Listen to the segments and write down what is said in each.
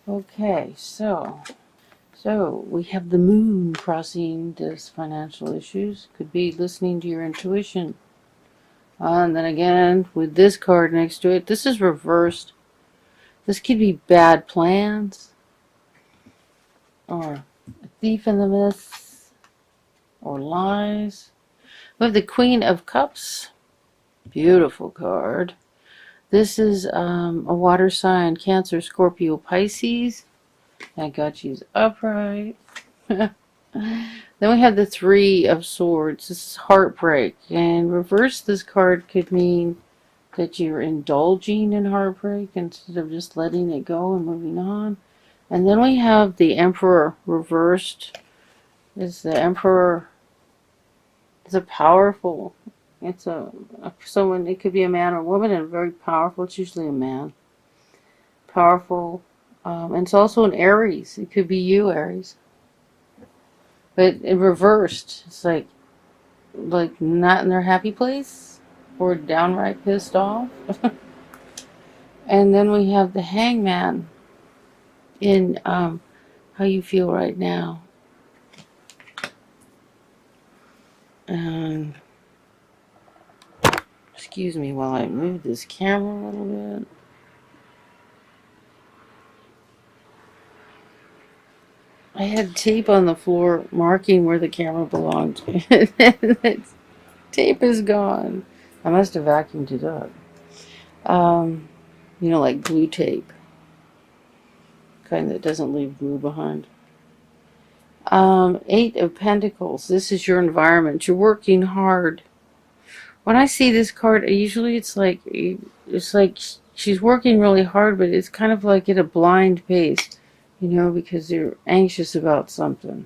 Okay, so we have the moon crossing this financial issues. Could be listening to your intuition. And then again, with this card next to it, this is reversed. This could be bad plans, or a thief in the mist, or lies. We have the Queen of Cups. Beautiful card. This is a water sign, Cancer, Scorpio, Pisces. Thank God she's upright. Then we have the Three of Swords. This is heartbreak. And reverse, this card could mean that you're indulging in heartbreak instead of just letting it go and moving on. And then we have the Emperor reversed. Is the Emperor is a powerful. It's a someone. It could be a man or a woman, and very powerful. It's usually a man. Powerful, and it's also an Aries. It could be you, Aries. But in reversed, it's like not in their happy place or downright pissed off. And then we have the Hangman in how you feel right now. And excuse me while I move this camera a little bit. I had tape on the floor marking where the camera belonged. Tape is gone. I must have vacuumed it up. Like glue tape. Kind that doesn't leave glue behind. Eight of Pentacles. This is your environment. You're working hard. When I see this card, usually it's like she's working really hard, but it's kind of like at a blind pace, because you're anxious about something.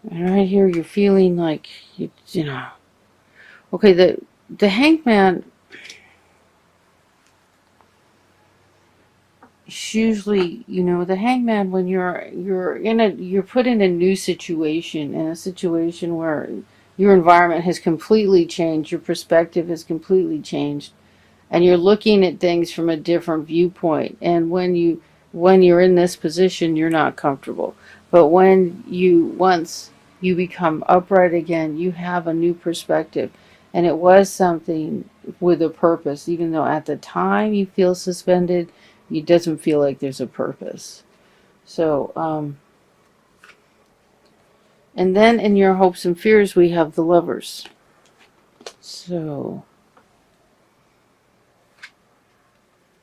And right here, you're feeling like Okay, the Hangman is usually, the Hangman when you're put in a new situation, in a situation where your environment has completely changed, your perspective has completely changed, and you're looking at things from a different viewpoint. And when you're in this position, you're not comfortable. But once you become upright again, you have a new perspective. And it was something with a purpose, even though at the time you feel suspended, it doesn't feel like there's a purpose. So, and then in your hopes and fears, we have the Lovers. So,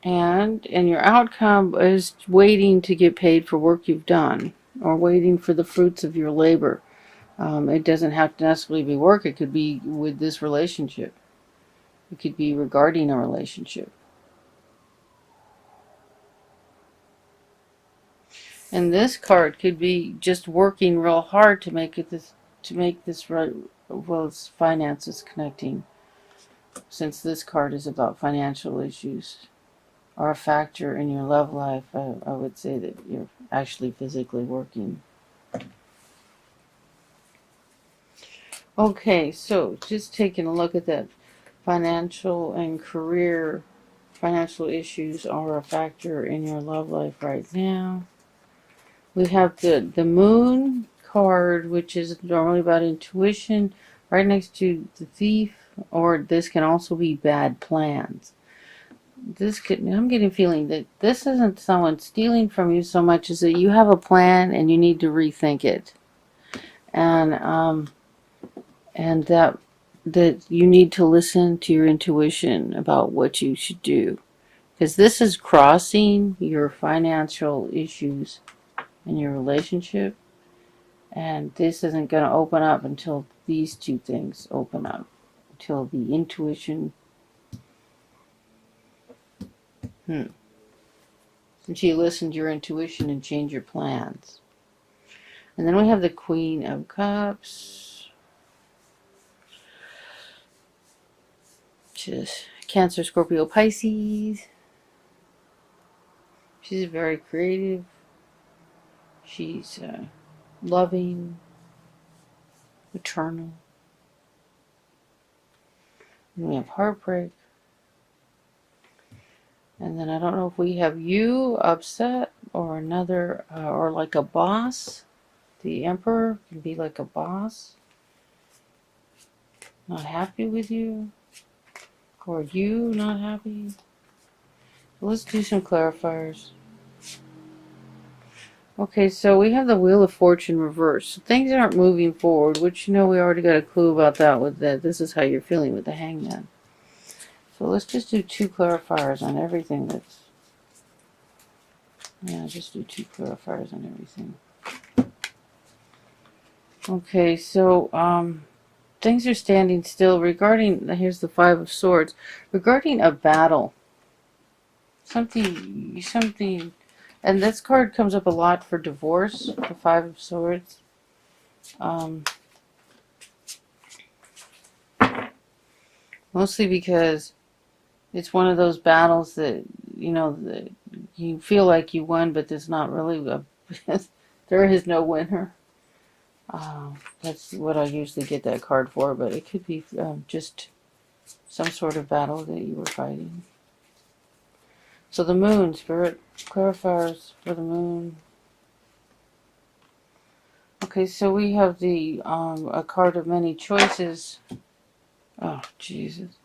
and your outcome is waiting to get paid for work you've done, or waiting for the fruits of your labor. It doesn't have to necessarily be work. It could be with this relationship. It could be regarding a relationship. And this card could be just working real hard to make this right. Well, it's finances connecting, since this card is about financial issues are a factor in your love life. I would say that you're actually physically working. Okay, so just taking a look at that, financial and career, financial issues are a factor in your love life right now. We have the Moon card, which is normally about intuition, right next to the Thief, or this can also be bad plans. I'm getting a feeling that this isn't someone stealing from you so much as that you have a plan and you need to rethink it. And that you need to listen to your intuition about what you should do. Because this is crossing your financial issues in your relationship. And this isn't going to open up until these two things open up. Until the intuition. Until you listen to your intuition and change your plans. And then we have the Queen of Cups. Which is Cancer, Scorpio, Pisces. She's very creative. She's loving, eternal. And we have heartbreak. And then I don't know if we have you upset or another, or like a boss. The Emperor can be like a boss, not happy with you, or you not happy. Let's do some clarifiers. Okay, so we have the Wheel of Fortune reversed. So things aren't moving forward, which, you know, we already got a clue about that with that. This is how you're feeling with the Hangman. So let's just do 2 clarifiers on everything that's... Yeah, just do 2 clarifiers on everything. Okay, so, things are standing still regarding... Here's the 5 of Swords. Regarding a battle. Something... And this card comes up a lot for divorce, the 5 of Swords. Mostly because it's one of those battles that, you know, that you feel like you won, but there's not really a... there is no winner. That's what I usually get that card for, but it could be just some sort of battle that you were fighting. So the Moon, Spirit, clarifiers for the Moon. Okay, so we have the a card of many choices. Oh, Jesus.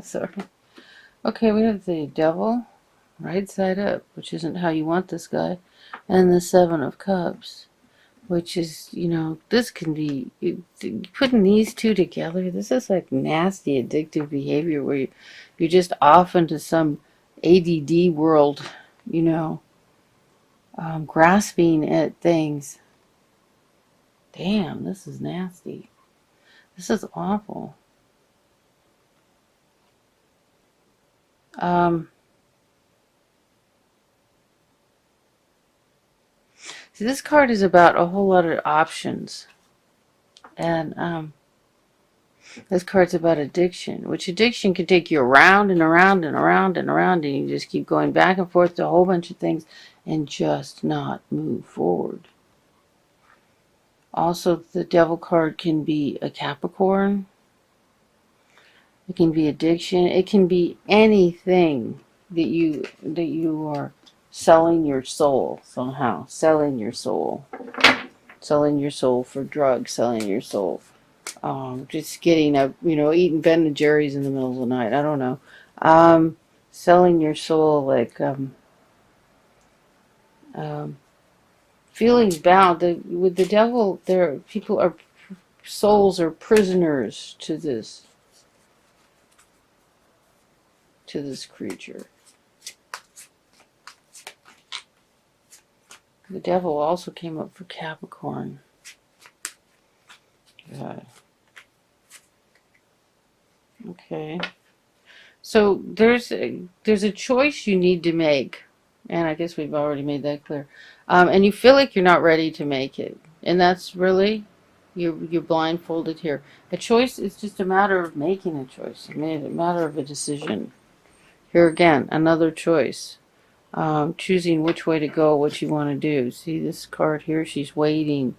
Sorry. Okay, we have the Devil, right side up, which isn't how you want this guy, and the 7 of Cups, which is, you know, this can be, putting these 2 together, this is like nasty addictive behavior where you're just off into some ADD world, you know, grasping at things. Damn, this is nasty. This is awful. See, this card is about a whole lot of options. And this card's about addiction, which addiction can take you around and around and around and around, and you just keep going back and forth to a whole bunch of things and just not move forward. Also, the Devil card can be a Capricorn. It can be addiction. It can be anything that you are selling your soul somehow. Selling your soul. Selling your soul for drugs. Selling your soul. Just getting a, you know, eating Ben& Jerry's in the middle of the night. I don't know. Selling your soul, like, feeling bound. With the devil, people are, souls are prisoners to this creature. The devil also came up for Capricorn. God. Okay. So there's a choice you need to make, and I guess we've already made that clear. And you feel like you're not ready to make it, and that's really, you're blindfolded here. A choice is just a matter of making a choice. I mean, a matter of a decision. Here again, another choice. Choosing which way to go, what you want to do. See this card here? She's waiting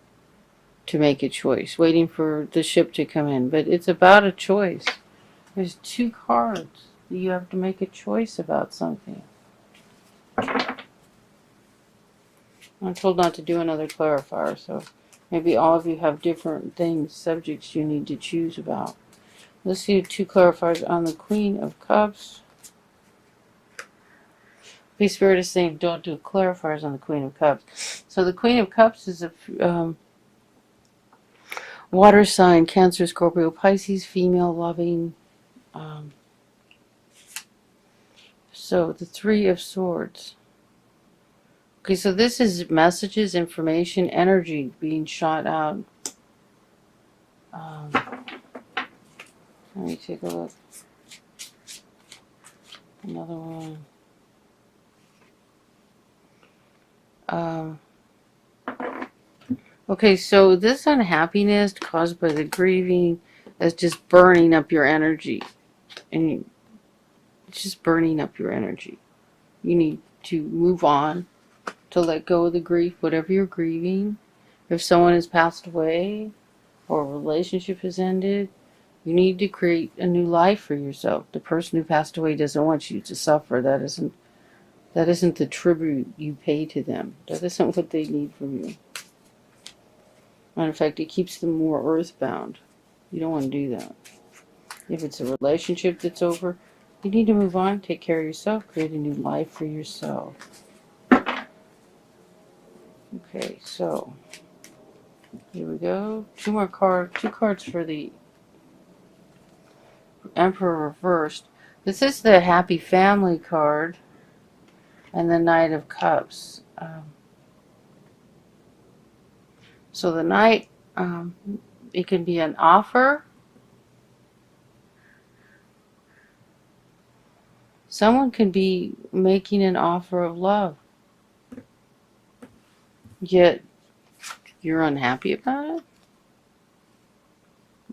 to make a choice, waiting for the ship to come in. But it's about a choice. There's 2 cards. You have to make a choice about something. I'm told not to do another clarifier, so maybe all of you have different things, subjects you need to choose about. Let's see 2 clarifiers on the Queen of Cups. The Spirit is saying don't do clarifiers on the Queen of Cups. So the Queen of Cups is a water sign, Cancer, Scorpio, Pisces, female, loving. So the 3 of Swords. Okay, so this is messages, information, energy being shot out. Let me take a look. Another one. Okay, so this unhappiness caused by the grieving is just burning up your energy. And it's just burning up your energy. You need to move on, to let go of the grief, whatever you're grieving. If someone has passed away or a relationship has ended, you need to create a new life for yourself. The person who passed away doesn't want you to suffer. That isn't That isn't the tribute you pay to them. That isn't what they need from you. Matter of fact, it keeps them more earthbound. You don't want to do that. If it's a relationship that's over, you need to move on, take care of yourself, create a new life for yourself. Okay, so here we go. Two cards for the Emperor reversed. This is the Happy Family card and the Knight of Cups. So the Knight, it can be an offer. Someone can be making an offer of love, yet you're unhappy about it.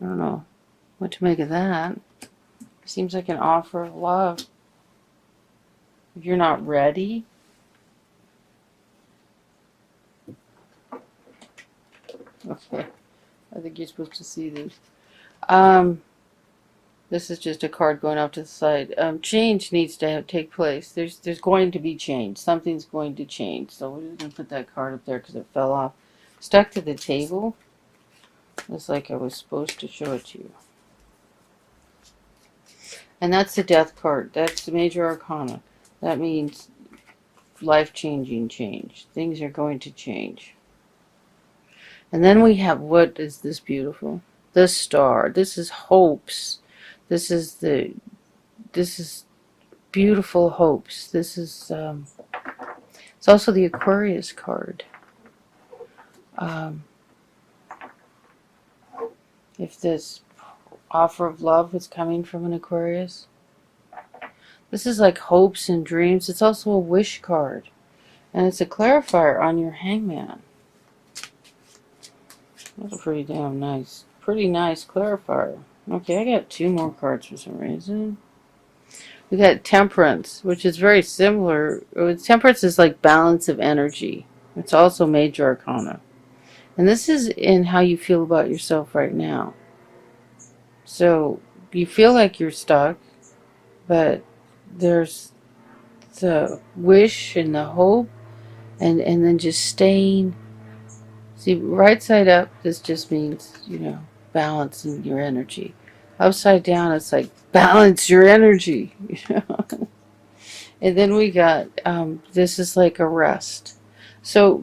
I don't know what to make of that. Seems like an offer of love. If you're not ready, okay. I think you're supposed to see this. This is just a card going off to the side. Change needs to take place. There's going to be change. Something's going to change. So we're just going to put that card up there because it fell off. Stuck to the table. Looks like I was supposed to show it to you. And that's the Death card. That's the Major Arcana. That means life-changing change. Things are going to change. And then we have, what is this beautiful? The Star. This is hopes. This is beautiful hopes. This is, it's also the Aquarius card. If this offer of love is coming from an Aquarius, this is like hopes and dreams. It's also a wish card. And it's a clarifier on your Hangman. That's pretty nice clarifier. Okay, I got two more cards for some reason. We got Temperance, which is very similar. Temperance is like balance of energy. It's also Major Arcana. And this is in how you feel about yourself right now. So you feel like you're stuck, but there's the wish and the hope, and then just staying. See, right side up, this just means, balancing your energy. Upside down, it's like balance your energy. And then we got, this is like a rest. So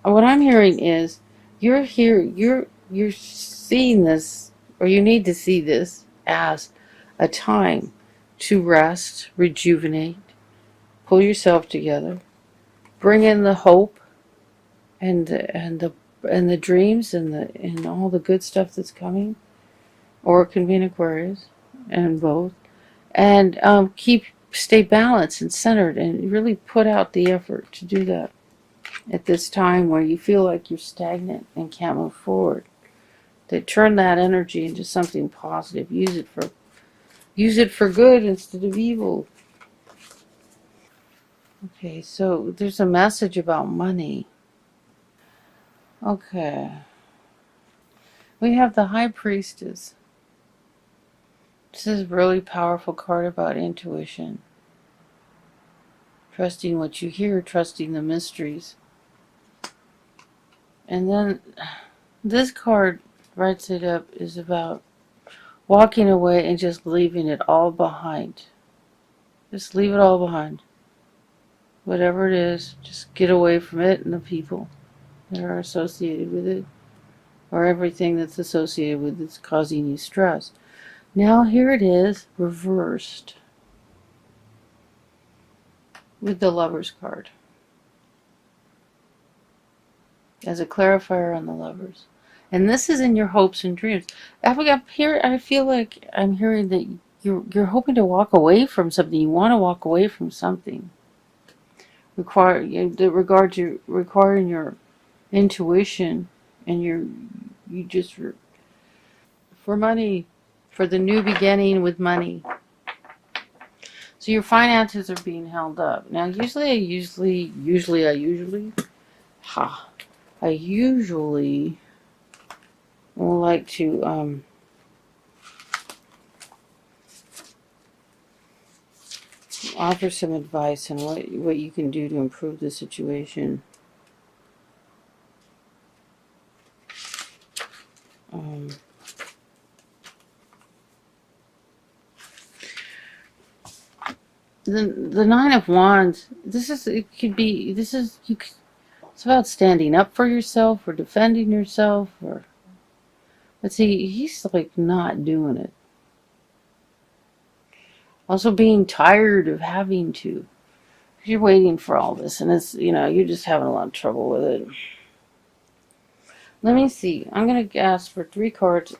what I'm hearing is, you're here, you're seeing this, or you need to see this as a time to rest, rejuvenate, pull yourself together, bring in the hope and the dreams and all the good stuff that's coming, or it can be an Aquarius, and both, and stay balanced and centered, and really put out the effort to do that at this time where you feel like you're stagnant and can't move forward. To turn that energy into something positive. Use it for good instead of evil. Okay, so there's a message about money. Okay. We have the High Priestess. This is a really powerful card about intuition. Trusting what you hear, trusting the mysteries. And then this card, right side up, is about walking away and just leaving it all behind. Just leave it all behind. Whatever it is, just get away from it and the people that are associated with it, or everything that's associated with it's causing you stress. Now here it is, reversed, with the Lovers card, as a clarifier on the Lovers. And this is in your hopes and dreams. I feel like I'm hearing that you're hoping to walk away from something. You want to walk away from something. Requiring your intuition, and for money, for the new beginning with money. So your finances are being held up. Now, I usually like to offer some advice on what you can do to improve the situation. The Nine of Wands. It's about standing up for yourself or defending yourself, or but see, he's like not doing it. Also being tired of having to. You're waiting for all this, and it's, you're just having a lot of trouble with it. Let me see. I'm going to ask for 3 cards.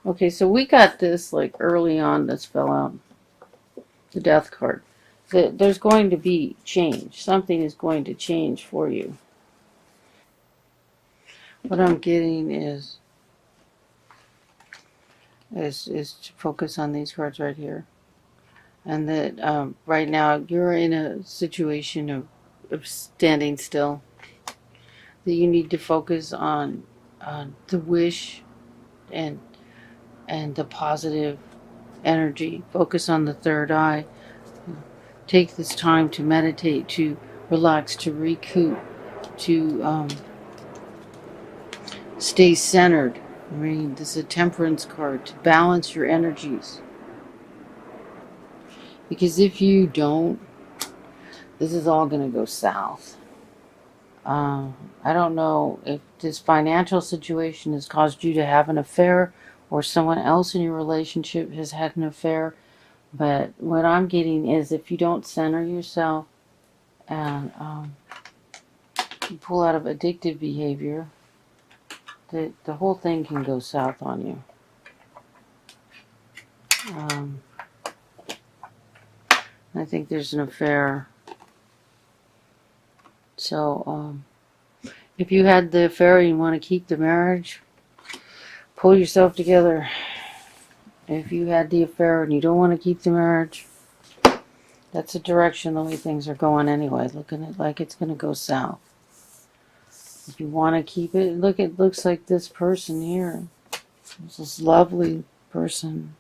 Okay, so we got this like early on. This fell out. The Death card. There's going to be change. Something is going to change for you. What I'm getting is to focus on these cards right here. And that right now you're in a situation of standing still. That you need to focus on the wish and the positive energy. Focus on the third eye. Take this time to meditate, to relax, to recoup, to stay centered. I mean, this is a temperance card, to balance your energies. Because if you don't, this is all going to go south. I don't know if this financial situation has caused you to have an affair or someone else in your relationship has had an affair. But what I'm getting is if you don't center yourself and you pull out of addictive behavior, the whole thing can go south on you. I think there's an affair. So if you had the affair and you want to keep the marriage, pull yourself together. If you had the affair and you don't want to keep the marriage, that's the direction the way things are going anyway. Looking at like it's going to go south. If you want to keep it, it looks like this person here. This lovely person.